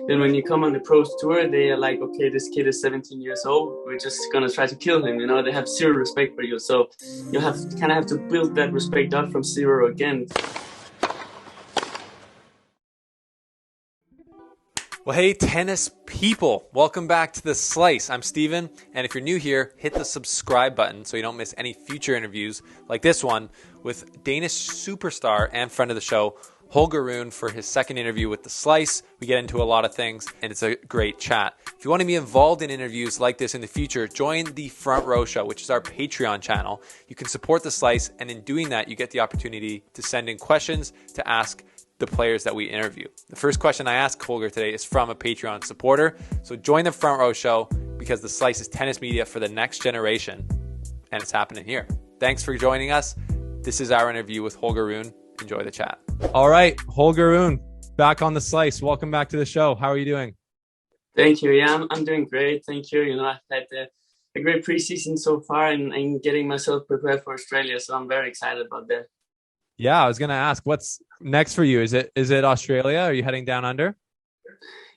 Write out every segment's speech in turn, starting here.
Then when you come on the pros tour, they are like, okay, this kid is 17 years old. We're just gonna try to kill him. They have zero respect for you. So you have to build that respect up from zero again. Well, hey, tennis people, welcome back to The Slice. I'm Steven, and if you're new here, hit the subscribe button so you don't miss any future interviews like this one with Danish superstar and friend of the show, Holger Rune, for his second interview with The Slice. We get into a lot of things, and it's a great chat. If you want to be involved in interviews like this in the future, join the Front Row Show, which is our Patreon channel. You can support The Slice, and in doing that, you get the opportunity to send in questions to ask the players that we interview. The first question I asked Holger today is from a Patreon supporter. So join the Front Row Show because The Slice is tennis media for the next generation, and it's happening here. Thanks for joining us. This is our interview with Holger Rune. Enjoy the chat. All right, Holger Rune, back on The Slice. Welcome back to the show. How are you doing? Thank you. Yeah, I'm doing great. Thank you. I've had a great preseason so far and getting myself prepared for Australia. So I'm very excited about that. Yeah, I was going to ask, what's next for you? Is it Australia? Are you heading down under?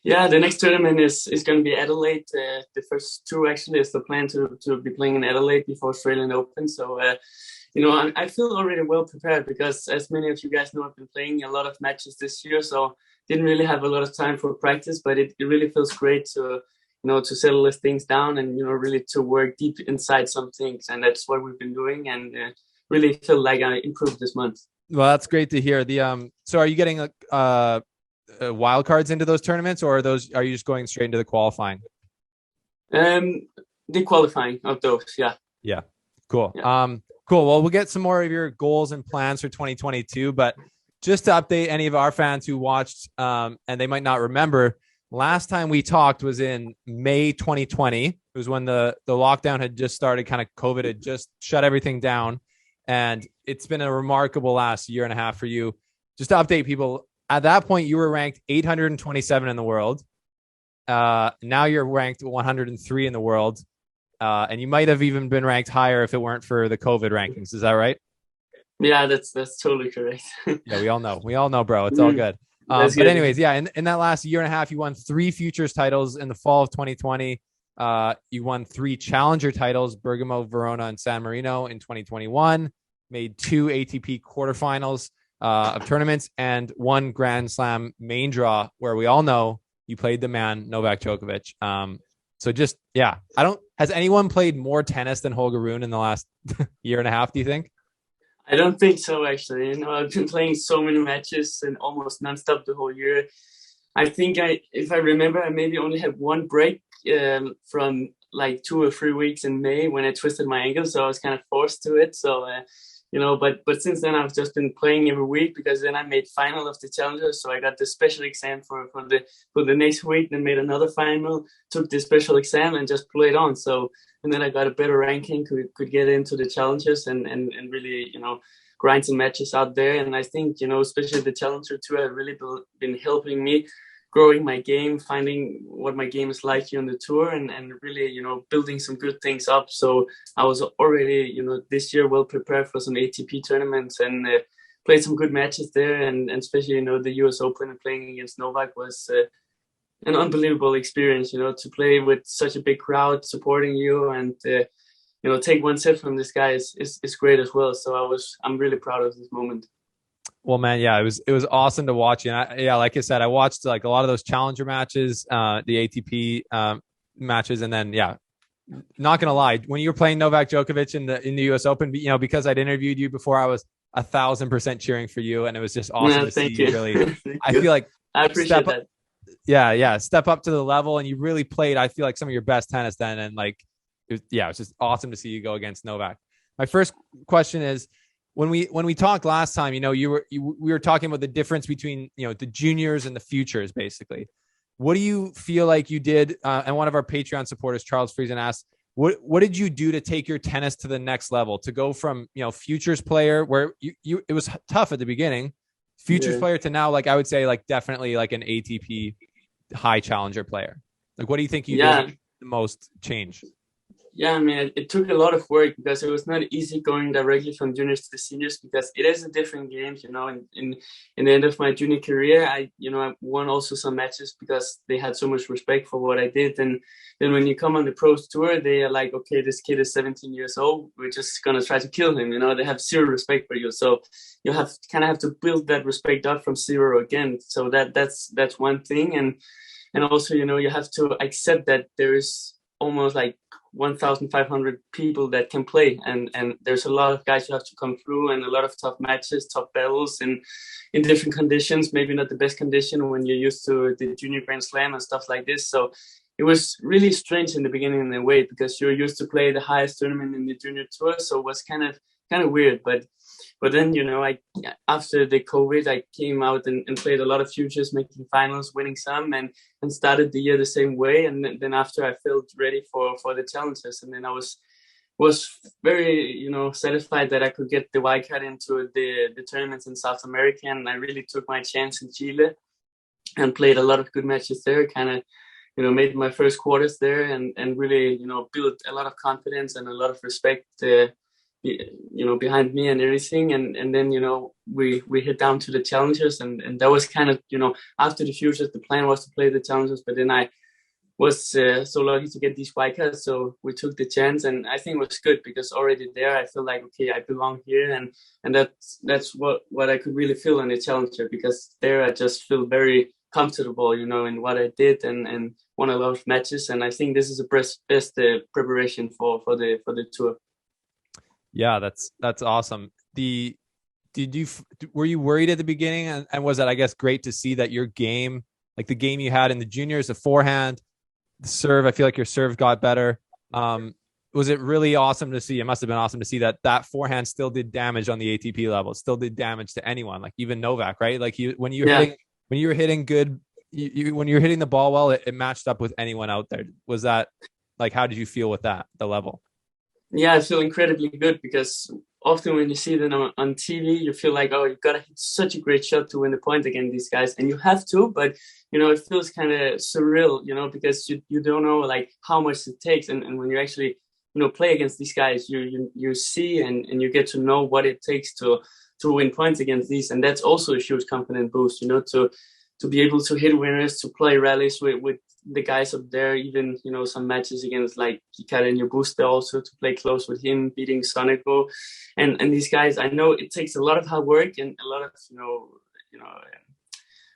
Yeah, the next tournament is going to be Adelaide. The first two actually is the plan to be playing in Adelaide before Australian Open. So, I feel already well prepared because, as many of you guys know, I've been playing a lot of matches this year. So didn't really have a lot of time for practice, but it really feels great to settle these things down and, really to work deep inside some things. And that's what we've been doing. And really feel like I improved this month. Well, that's great to hear. So are you getting wild cards into those tournaments, or are you just going straight into the qualifying? The qualifying of those, yeah. Yeah, cool. Yeah. Cool. Well, we'll get some more of your goals and plans for 2022, but just to update any of our fans who watched, and they might not remember, last time we talked was in May 2020. It was when the lockdown had just started, kind of COVID had just shut everything down. And it's been a remarkable last year and a half for you. Just to update people, at that point, you were ranked 827 in the world. Now you're ranked 103 in the world. And you might have even been ranked higher if it weren't for the COVID rankings. Is that right? Yeah, that's totally correct. Yeah, we all know, bro. It's all good. But anyways, yeah, in that last year and a half, you won 3 Futures titles in the fall of 2020. You won 3 Challenger titles, Bergamo, Verona, and San Marino in 2021, made 2 ATP quarterfinals of tournaments, and 1 Grand Slam main draw, where we all know you played the man, Novak Djokovic. So just, yeah, has anyone played more tennis than Holger Rune in the last year and a half, do you think? I don't think so, actually. I've been playing so many matches and almost nonstop the whole year. I think if I remember, I maybe only had 1 break from like 2 or 3 weeks in May when I twisted my ankle, so I was kind of forced to it. So, but since then I've just been playing every week because then I made final of the Challenger, so I got the special exam for the next week, then made another final, took the special exam, and just played on. So, and then I got a better ranking, could get into the Challengers and really grind some matches out there. And I think especially the Challenger tour have really been helping me growing my game, finding what my game is like here on the tour, and really, building some good things up. So I was already, this year well prepared for some ATP tournaments and played some good matches there. And especially, the US Open and playing against Novak was an unbelievable experience, to play with such a big crowd supporting you and, take 1 set from this guy is great as well. So I'm really proud of this moment. Well, man, yeah, it was awesome to watch you. And like I said, I watched like a lot of those Challenger matches, the ATP matches, and then not gonna lie, when you were playing Novak Djokovic in the US Open, because I'd interviewed you before, I was 1,000% cheering for you, and it was just awesome to see you. Really, I feel like I appreciate that. Yeah, step up to the level, and you really played. I feel like some of your best tennis then, and like, it was just awesome to see you go against Novak. My first question is, when we talked last time, we were talking about the difference between, the juniors and the futures, basically. What do you feel like you did? And one of our Patreon supporters, Charles Friesen, asked, what did you do to take your tennis to the next level, to go from, futures player where it was tough at the beginning, futures player, to now, like, I would say, like, definitely like an ATP high challenger player? Like, what do you think you did the most change? Yeah, I mean, it took a lot of work because it was not easy going directly from juniors to seniors because it is a different game, you know. In the end of my junior career, I won also some matches because they had so much respect for what I did. And then when you come on the pros tour, they are like, okay, this kid is 17 years old. We're just gonna try to kill him. You know, they have zero respect for you. So you have to build that respect up from zero again. So that's one thing. And also, you know, you have to accept that there is almost like 1,500 people that can play, and there's a lot of guys who have to come through, and a lot of tough matches, tough battles, and in different conditions, maybe not the best condition when you're used to the junior grand slam and stuff like this. So it was really strange in the beginning in a way because you're used to play the highest tournament in the junior tour, so it was kind of weird. But then, you know, after the COVID, I came out and played a lot of futures, making finals, winning some, and started the year the same way. And then after, I felt ready for the challenges, and then I was very, you know, satisfied that I could get the wild card into the tournaments in South America, and I really took my chance in Chile and played a lot of good matches there. Kind of, you know, made my first quarters there, and really, you know, built a lot of confidence and a lot of respect. You know, behind me and everything, and then, you know, we hit down to the challengers, and that was kind of, you know, after the futures, the plan was to play the challengers, but then I was so lucky to get these wildcards, so we took the chance, and I think it was good because already there I feel like, okay, I belong here, and that's what I could really feel in the challenger, because there I just feel very comfortable, you know, in what I did, and won a lot of matches, and I think this is the best preparation for the tour. Yeah, that's awesome. Were you worried at the beginning, and was it, I guess, great to see that your game, like the game you had in the juniors, the forehand, the serve, I feel like your serve got better. Was it really awesome to see? It must have been awesome to see that forehand still did damage on the ATP level. It still did damage to anyone, like even Novak, right? Like when you were hitting good, when you're hitting the ball well, it matched up with anyone out there. Was that, like, how did you feel with that, the level? Yeah, I feel incredibly good because often when you see them on TV, you feel like, oh, you've got to hit such a great shot to win the point against these guys. And you have to, but, you know, it feels kind of surreal, you know, because you don't know, like, how much it takes. And when you actually, you know, play against these guys, you see and you get to know what it takes to win points against these. And that's also a huge confidence boost, you know, to be able to hit winners, to play rallies with the guys up there, even, you know, some matches against like Carreño Busta also, to play close with him, beating Sonico. And these guys, I know it takes a lot of hard work and a lot of,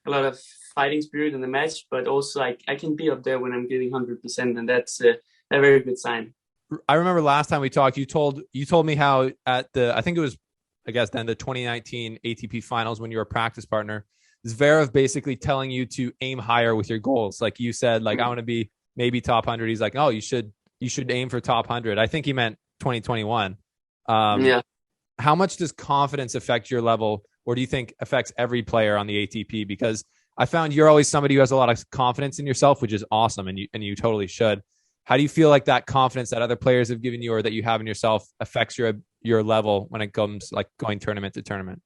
a lot of fighting spirit in the match, but also I can be up there when I'm getting 100%, and that's a very good sign. I remember last time we talked, you told me how at I think it was, I guess then, the 2019 ATP finals, when you were a practice partner, Zverev basically telling you to aim higher with your goals. Like you said, like, I want to be maybe top 100. He's like, oh, you should aim for top 100. I think he meant 2021. Yeah. How much does confidence affect your level, or do you think affects every player on the ATP? Because I found you're always somebody who has a lot of confidence in yourself, which is awesome, and you totally should. How do you feel like that confidence that other players have given you, or that you have in yourself, affects your level when it comes like going tournament to tournament?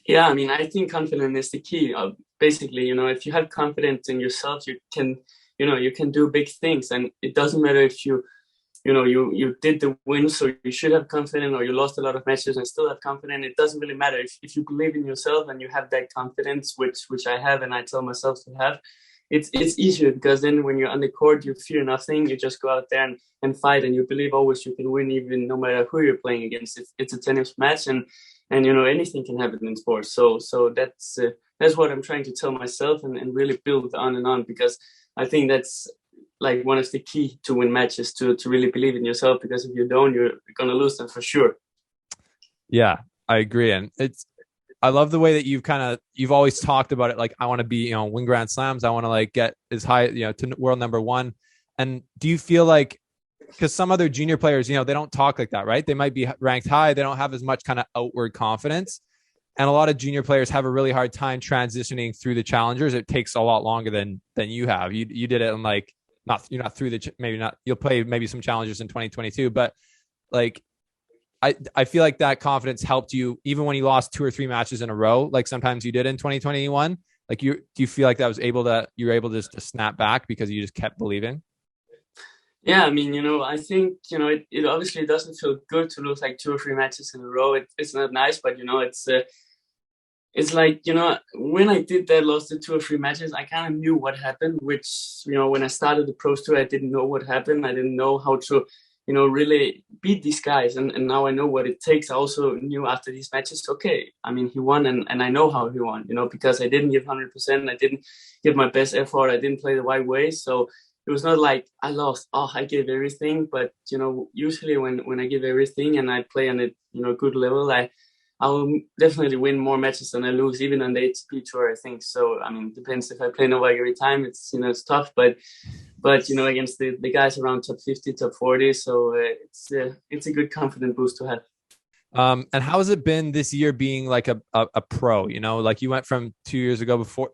Yeah, I mean, I think confidence is the key. Basically, you know, if you have confidence in yourself, you can do big things, and it doesn't matter if you did the win, so you should have confidence, or you lost a lot of matches and still have confidence. It doesn't really matter if you believe in yourself and you have that confidence, which I have, and I tell myself to have. It's easier because then when you're on the court, you fear nothing. You just go out there and fight, and you believe always you can win, even no matter who you're playing against. It's a tennis match, and you know, anything can happen in sports. So that's what I'm trying to tell myself, and really build on, because I think that's like one of the key to win matches, to really believe in yourself, because if you don't, you're gonna lose them for sure. Yeah, I agree, and I love the way that you've always talked about it. Like, I want to be, win Grand Slams. I want to like get as high, to world number one. And do you feel like, because some other junior players, they don't talk like that, right? They might be ranked high. They don't have as much kind of outward confidence. And a lot of junior players have a really hard time transitioning through the challengers. It takes a lot longer than you have. You did it in like, you're not through you'll play maybe some challengers in 2022, but like, I feel like that confidence helped you even when you lost 2 or 3 matches in a row, like sometimes you did in 2021. Like, do you feel like you were able to just to snap back because you just kept believing? Yeah, I mean, I think, it obviously doesn't feel good to lose like two or three matches in a row. It's not nice, but it's like, when I did that, lost the two or three matches, I kind of knew what happened, which, when I started the Pros Tour, I didn't know what happened. I didn't know how to, really beat these guys. And now I know what it takes. I also knew after these matches, okay, I mean, he won and I know how he won, because I didn't give 100%. I didn't give my best effort. I didn't play the right way. So it was not like I lost. Oh, I gave everything. But, usually when I give everything and I play on a, good level, I'll definitely win more matches than I lose, even on the ATP tour, I think. So, I mean, it depends if I play Novak every time. It's tough, but against the guys around top 50, top 40. So it's a good confident boost to have. And how has it been this year being like a pro? Like you went from 2 years ago before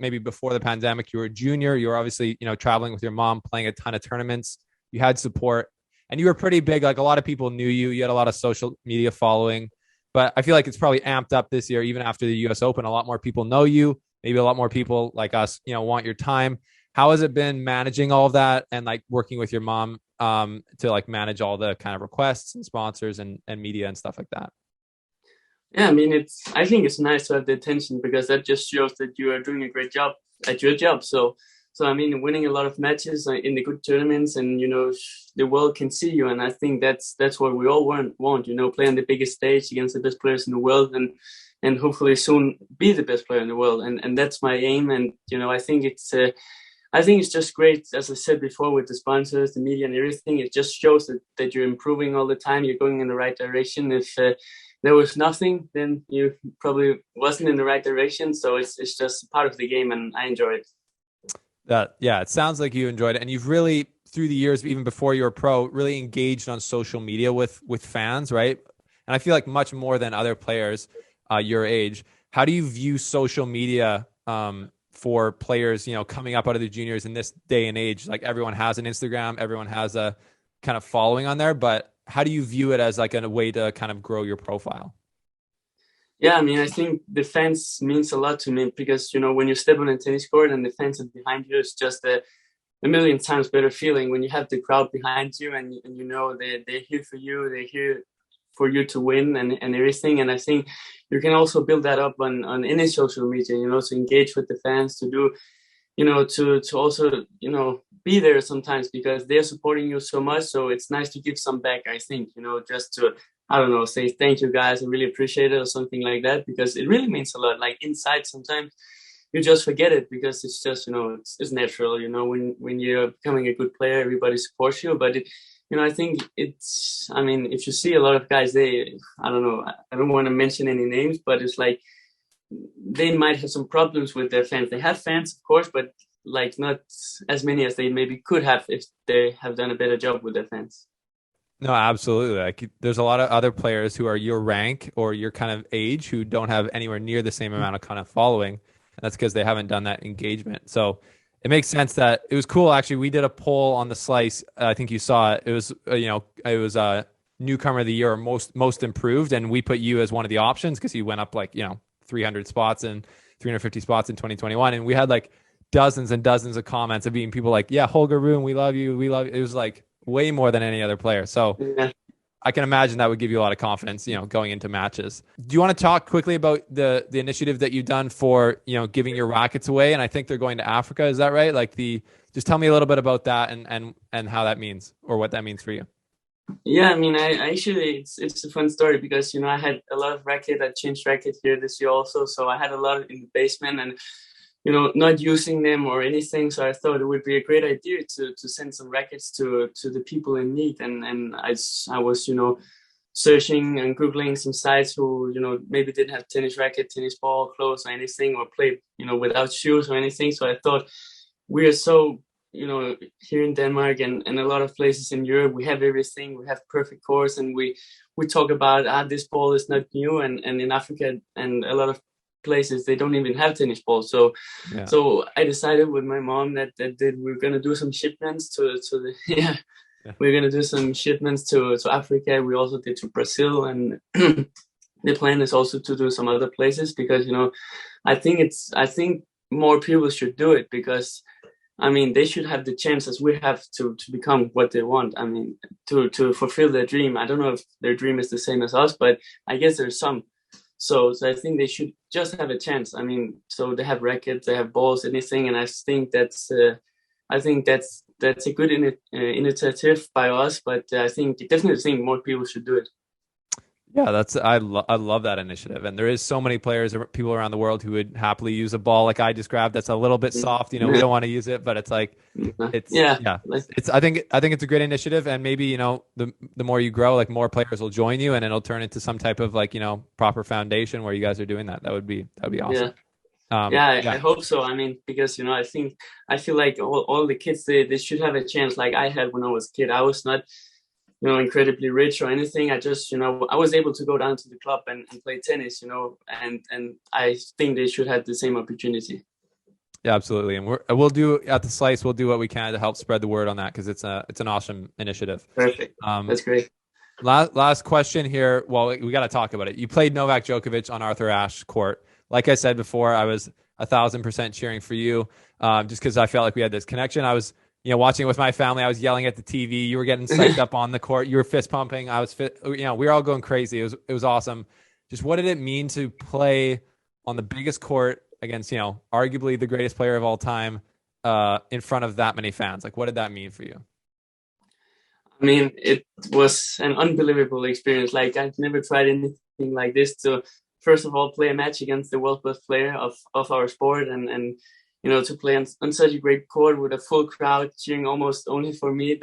the pandemic, you were a junior. You were obviously, traveling with your mom, playing a ton of tournaments. You had support and you were pretty big. Like a lot of people knew you. You had a lot of social media following, but I feel like it's probably amped up this year, even after the US Open. A lot more people know you. Maybe a lot more people like us, want your time. How has it been managing all of that and like working with your mom to like manage all the kind of requests and sponsors and media and stuff like that? Yeah, I mean, I think it's nice to have the attention because that just shows that you are doing a great job at your job. So I mean, winning a lot of matches in the good tournaments, and the world can see you, and I think that's what we all want. Play on the biggest stage against the best players in the world, and hopefully soon be the best player in the world, and that's my aim. And I think it's just great, as I said before, with the sponsors, the media, and everything. It just shows that you're improving all the time. You're going in the right direction. If there was nothing, then you probably wasn't in the right direction. So it's just part of the game, and I enjoy it. Yeah, it sounds like you enjoyed it, and you've really through the years, even before you were pro, really engaged on social media with fans, right? And I feel like much more than other players your age. How do you view social media for players, coming up out of the juniors in this day and age? Like everyone has an Instagram, everyone has a kind of following on there, but how do you view it as like a way to kind of grow your profile? Yeah, I mean, I think the fans means a lot to me because when you step on a tennis court and the fans are behind you, it's just a million times better feeling when you have the crowd behind you and they're here for you, they're here for you to win and everything. And I think you can also build that up on any social media, to engage with the fans, to do, to also, be there sometimes because they're supporting you so much. So it's nice to give some back, I think, just to, I don't know, say thank you guys, I really appreciate it or something like that because it really means a lot. Like inside sometimes you just forget it because it's just it's natural, when you're becoming a good player everybody supports you, but I think I mean, if you see a lot of guys, I don't know, I don't want to mention any names, but it's like they might have some problems with their fans. They have fans, of course, but like not as many as they maybe could have if they have done a better job with their fans. No, absolutely. Like there's a lot of other players who are your rank or your kind of age who don't have anywhere near the same amount of kind of following. And that's because they haven't done that engagement. So it makes sense that it was cool. Actually, we did a poll on the Slice. I think you saw it. It was, it was a newcomer of the year or most improved. And we put you as one of the options because you went up like, 300 spots and 350 spots in 2021. And we had like dozens and dozens of comments of being people like, yeah, Holger Rune, we love you. We love you. It was like way more than any other player. So Yeah. I can imagine that would give you a lot of confidence, going into matches. Do you want to talk quickly about the initiative that you've done for, giving your rackets away? And I think they're going to Africa. Is that right? Like just tell me a little bit about that and how that means or what that means for you. Yeah, I mean, I actually it's a fun story because I had a lot of racket. I changed racket here this year also, so I had a lot in the basement and not using them or anything. So I thought it would be a great idea to send some rackets to the people in need. And I was searching and googling some sites who maybe didn't have tennis racket, tennis ball, clothes, or anything, or played without shoes or anything. So I thought we are so here in Denmark and a lot of places in Europe, we have everything. We have perfect courts, and we talk about this ball is not new, and in Africa and a lot of places they don't even have tennis balls. So Yeah. so I decided with my mom that we're gonna do some shipments to the yeah, Yeah. we're gonna do some shipments to Africa. We also did to Brazil, and the plan is also to do some other places because I think more people should do it because I mean, they should have the chance as we have to become what they want. I mean, to fulfill their dream. I don't know if their dream is the same as us, but I guess there's some. So I think they should just have a chance. I mean, so they have rackets, they have balls, anything, and I think that's a good initiative by us. But I definitely think more people should do it. Yeah, I love that initiative, and there is so many players or people around the world who would happily use a ball like I described. That's a little bit soft, you know. We don't want to use it, but it's like Yeah, it's I think it's a great initiative, and maybe you know the more you grow, like more players will join you, and it'll turn into some type of like you know proper foundation where you guys are doing that. That'd be awesome. I hope so. I mean, because I feel like all the kids they should have a chance like I had when I was a kid. I was not incredibly rich or anything. I just I was able to go down to the club and play tennis, and I think they should have the same opportunity. Yeah, absolutely. And we'll do at the Slice. We'll do what we can to help spread the word on that because it's an awesome initiative. Perfect. That's great. Last question here. Well, we got to talk about it. You played Novak Djokovic on Arthur Ashe court. Like I said before, I was 1,000% cheering for you, just because I felt like we had this connection. I was, watching it with my family. I was yelling at the TV. You were getting psyched up on the court. You were fist pumping. We were all going crazy. It was awesome. Just what did it mean to play on the biggest court against, arguably the greatest player of all time, in front of that many fans? Like, what did that mean for you? I mean, it was an unbelievable experience. Like, I've never tried anything like this to, first of all, play a match against the world best player of our sport and to play on such a great court with a full crowd cheering almost only for me. It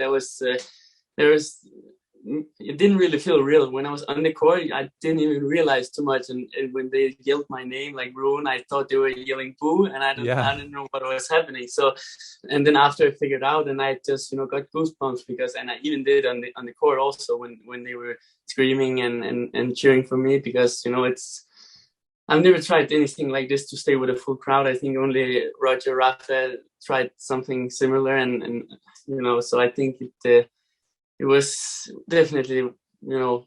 didn't really feel real. When I was on the court, I didn't even realize too much. And when they yelled my name, like Rune, I thought they were yelling boo, and I didn't know what was happening. So, and then after I figured out, and I just got goosebumps and I even did on the court also when they were screaming and cheering for me because I've never tried anything like this to stay with a full crowd. I think only Roger Rafa tried something similar, and so I think it was definitely,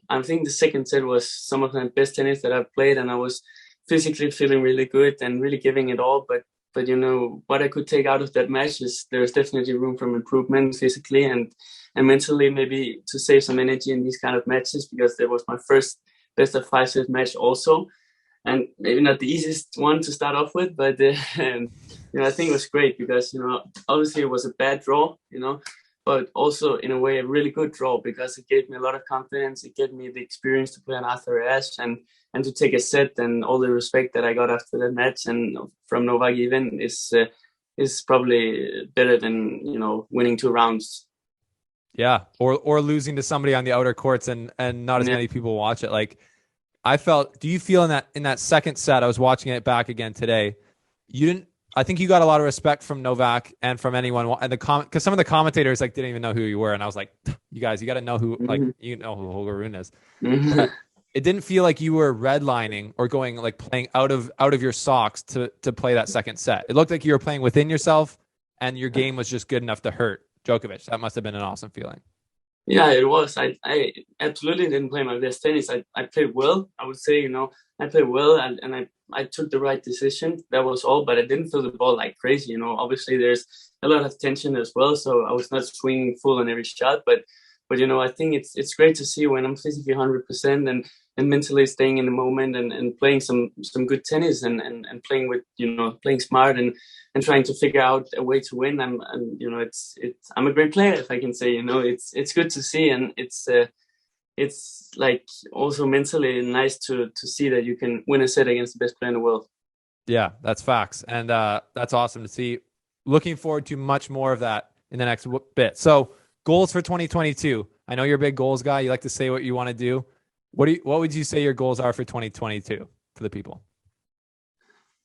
I think the second set was some of the best tennis that I've played, and I was physically feeling really good and really giving it all. But what I could take out of that match is there's definitely room for improvement physically and mentally, maybe to save some energy in these kind of matches, because there was my first best of 5 set match also. And maybe not the easiest one to start off with, but I think it was great because obviously it was a bad draw, but also in a way a really good draw because it gave me a lot of confidence. It gave me the experience to play on Arthur Ashe and to take a set, and all the respect that I got after that match and from Novak even is probably better than winning 2 rounds. Yeah, or losing to somebody on the outer courts and not as many people watch it. Like, do you feel in that second set, I was watching it back again today, I think you got a lot of respect from Novak and from anyone, and because some of the commentators didn't even know who you were, and I was like, you guys, you got to know who, who Holger Rune is. It didn't feel like you were redlining or going playing out of your socks to play that second set. It looked like you were playing within yourself, and your game was just good enough to hurt Djokovic. That must have been an awesome feeling. Yeah, it was. I absolutely didn't play my best tennis. I played well. I would say, I played well and I took the right decision. That was all, but I didn't feel the ball like crazy. Obviously there's a lot of tension as well. So I was not swinging full on every shot, but I think it's great to see when I'm physically 100% and mentally staying in the moment and playing some good tennis and playing with, playing smart and trying to figure out a way to win. I'm a great player, if I can say, it's good to see. And it's like also mentally nice to see that you can win a set against the best player in the world. Yeah, that's facts. And that's awesome to see. Looking forward to much more of that in the next bit. So goals for 2022. I know you're a big goals guy. You like to say what you want to do. What would you say your goals are for 2022 for the people?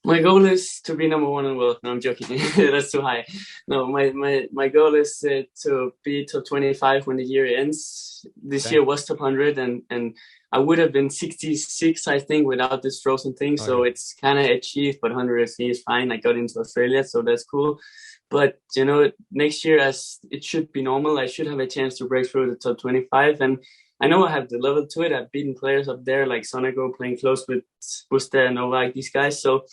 My goal is to be number 1 in the world. No, I'm joking. That's too high. No, my goal is to be top 25 when the year ends. This year was top 100, and I would have been 66, I think, without this frozen thing. Okay. So it's kind of achieved, but 100 is fine. I got into Australia, so that's cool. But, next year, as it should be normal, I should have a chance to break through the top 25. And I know I have the level to it. I've beaten players up there like Sonego, playing close with Buster and Novak, these guys. So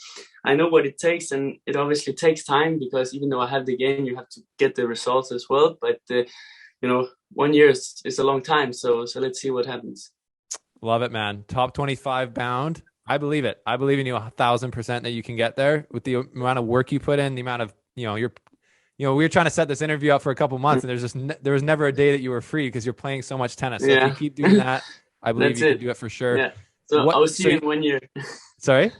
I know what it takes, and it obviously takes time because even though I have the game, you have to get the results as well. But 1 year is a long time, so let's see what happens. Love it, man. Top 25 bound. I believe it. I believe in you 1,000% that you can get there with the amount of work you put in, the amount of, we were trying to set this interview up for a couple months, and there was never a day that you were free because you're playing so much tennis. So if you keep doing that, I believe you can do it for sure. Yeah. So I'll see you in 1 year. Sorry?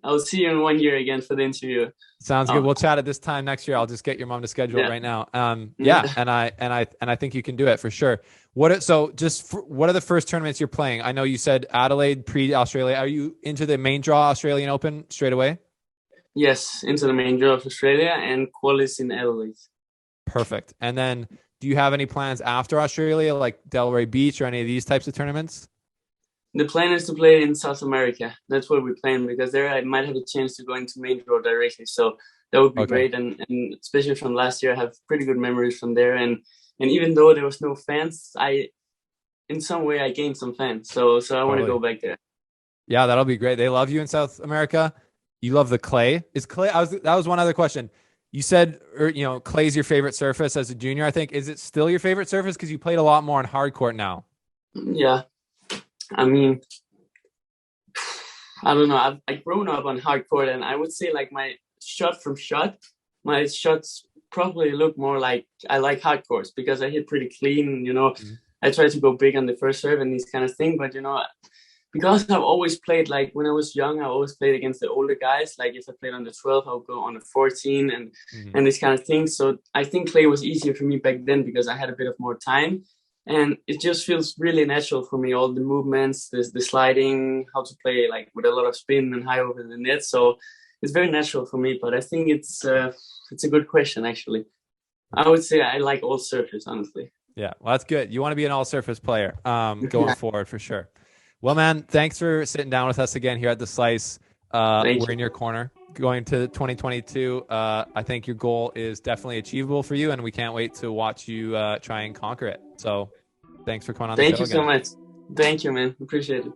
I'll see you in 1 year again for the interview. Sounds good. We'll chat at this time next year. I'll just get your mom to schedule it right now. And I think you can do it for sure. What are the first tournaments you're playing? I know you said Adelaide pre-Australia. Are you into the main draw Australian Open straight away? Yes, into the main draw of Australia and qualis in Adelaide. Perfect. And then do you have any plans after Australia, like Delray Beach or any of these types of tournaments? The plan is to play in South America. That's what we're playing because there I might have a chance to go into main draw directly. So that would be great. And especially from last year, I have pretty good memories from there. And even though there was no fans, in some way I gained some fans. So I want to go back there. Yeah, that'll be great. They love you in South America. You love the clay. Is clay? That was one other question. You said, clay's your favorite surface as a junior, I think. Is it still your favorite surface? Because you played a lot more on hard court now. Yeah. I mean, I don't know. I've grown up on hard court, and I would say like my shots probably look more like I like hard courts because I hit pretty clean. I try to go big on the first serve and these kind of things. But because I've always played, like when I was young, I always played against the older guys. Like if I played on the 12, I'll go on the 14 and these kind of things. So I think clay was easier for me back then because I had a bit of more time. And it just feels really natural for me, all the movements, the sliding, how to play like with a lot of spin and high over the net. So it's very natural for me, but I think it's a good question, actually. I would say I like all surface, honestly. Yeah, well, that's good. You want to be an all-surface player going forward for sure. Well, man, thanks for sitting down with us again here at The Slice. We're in your corner. Going to 2022, I think your goal is definitely achievable for you, and we can't wait to watch you try and conquer it. So thanks for coming on the show again. Thank you so much. Thank you, man. Appreciate it.